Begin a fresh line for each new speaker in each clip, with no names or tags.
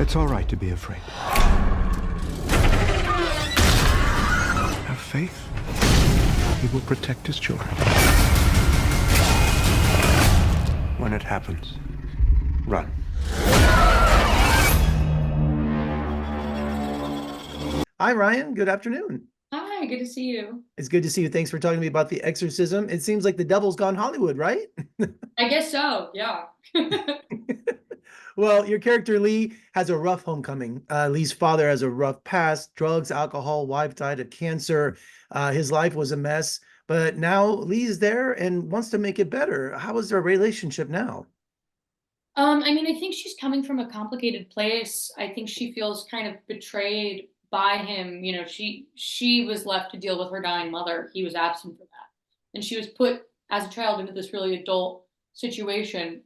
It's all right to be afraid. Have faith. He will protect his children. When it happens, run.
Hi, Ryan. Good afternoon.
Hi, good to see you.
It's good to see you. Thanks for talking to me about the Exorcism. It seems like the devil's gone Hollywood, right?
I guess so, yeah.
Well, your character Lee has a rough homecoming. Lee's father has a rough past: drugs, alcohol, wife died of cancer. His life was a mess, but now Lee's there and wants to make it better. How is their relationship now?
I mean, I think she's coming from a complicated place. I think she feels kind of betrayed by him. You know, she was left to deal with her dying mother. He was absent for that. And she was put as a child into this really adult situation.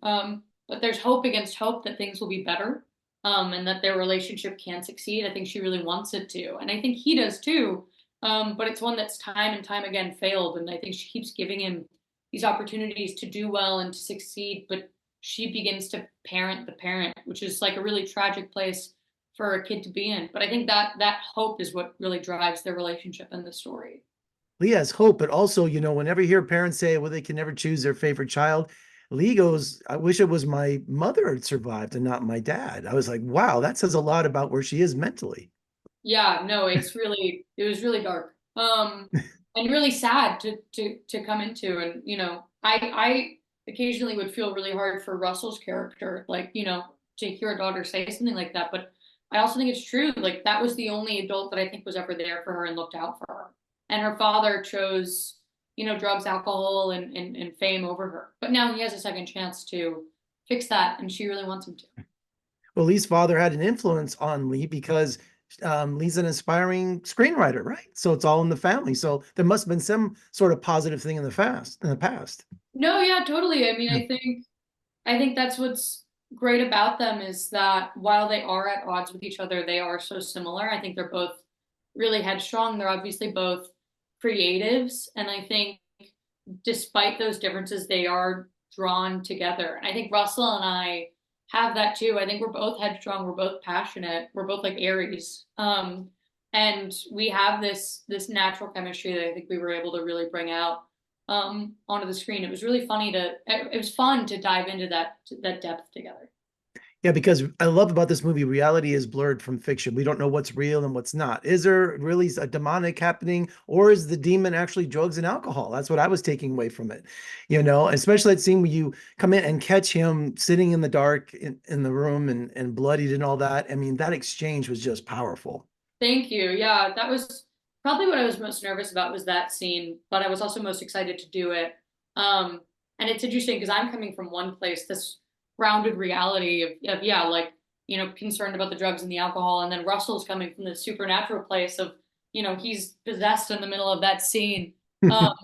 But there's hope against hope that things will be better. And that their relationship can succeed. I think she really wants it to. And I think he does too. But it's one that's time and time again failed. And I think she keeps giving him these opportunities to do well and to succeed, but she begins to parent the parent, which is like a really tragic place for a kid to be in. But I think that hope is what really drives their relationship in the story.
Lee has hope, but also, whenever you hear parents say, well, they can never choose their favorite child, Lee goes, I wish it was my mother had survived and not my dad. I was like, wow, that says a lot about where she is mentally.
Yeah, no, it was really dark. And really sad to come into. And I occasionally would feel really hard for Russell's character, like, to hear a daughter say something like that. But I also think it's true. Like that was the only adult that I think was ever there for her and looked out for her. And her father chose, drugs, alcohol, and fame over her. But now he has a second chance to fix that, and she really wants him to.
Well, Lee's father had an influence on Lee because Lee's an aspiring screenwriter, right? So it's all in the family. So there must have been some sort of positive thing in the past.
No, yeah, totally. I mean,
Yeah.
I think that's what's great about them is that while they are at odds with each other, they are so similar. I think they're both really headstrong. They're obviously both creatives, and I think despite those differences, they are drawn together. And I think Russell and I have that too. I think we're both headstrong, we're both passionate, we're both like Aries. And we have this natural chemistry that I think we were able to really bring out onto the screen. It was really it was fun to dive into that depth together.
Yeah, because I love about this movie, reality is blurred from fiction. We don't know what's real and what's not. Is there really a demonic happening, or is the demon actually drugs and alcohol? That's what I was taking away from it. Especially that scene where you come in and catch him sitting in the dark in the room and bloodied and all that. I mean, that exchange was just powerful.
Thank you. Yeah, that was probably what I was most nervous about was that scene, but I was also most excited to do it. Um, and it's interesting because I'm coming from one place, this grounded reality of yeah, like, concerned about the drugs and the alcohol. And then Russell's coming from the supernatural place of, he's possessed in the middle of that scene. Um,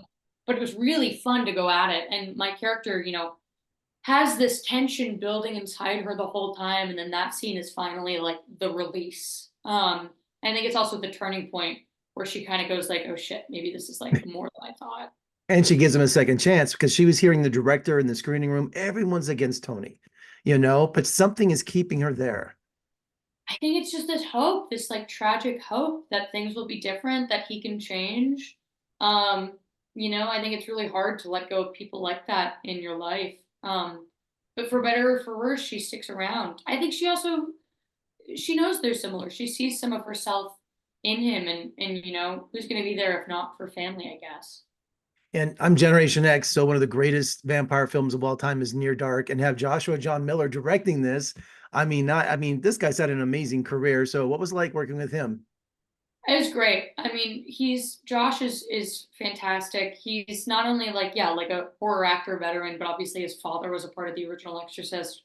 but it was really fun to go at it. And my character, has this tension building inside her the whole time. And then that scene is finally like the release. I think it's also the turning point where she kind of goes like, oh shit, maybe this is like more than I thought.
And she gives him a second chance because she was hearing the director in the screening room. Everyone's against Tony, but something is keeping her there.
I think it's just this hope, this like tragic hope that things will be different, that he can change. Um, I think it's really hard to let go of people like that in your life. But for better or for worse, she sticks around. I think she knows they're similar. She sees some of herself in him, and who's going to be there if not for family, I guess.
And I'm Generation X, so one of the greatest vampire films of all time is Near Dark, and have Joshua John Miller directing this. This guy's had an amazing career. So what was it like working with him?
It was great. I mean, he's Josh is fantastic. He's not only like, yeah, like a horror actor veteran, but obviously his father was a part of the original Exorcist.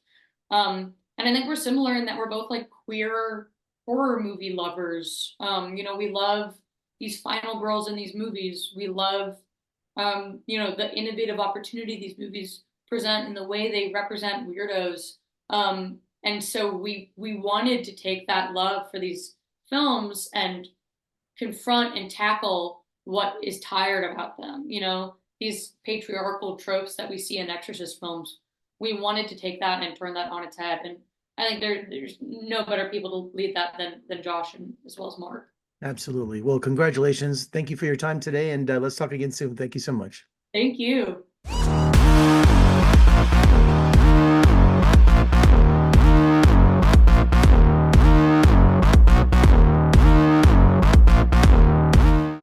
And I think we're similar in that we're both like queer horror movie lovers. We love these final girls in these movies. We love the innovative opportunity these movies present and the way they represent weirdos. And so we wanted to take that love for these films and confront and tackle what is tired about them. These patriarchal tropes that we see in Exorcist films. We wanted to take that and turn that on its head. And I think there's no better people to lead that than Josh and as well as Mark.
Absolutely. Well, congratulations. Thank you for your time today, and let's talk again soon. Thank you so much.
Thank you.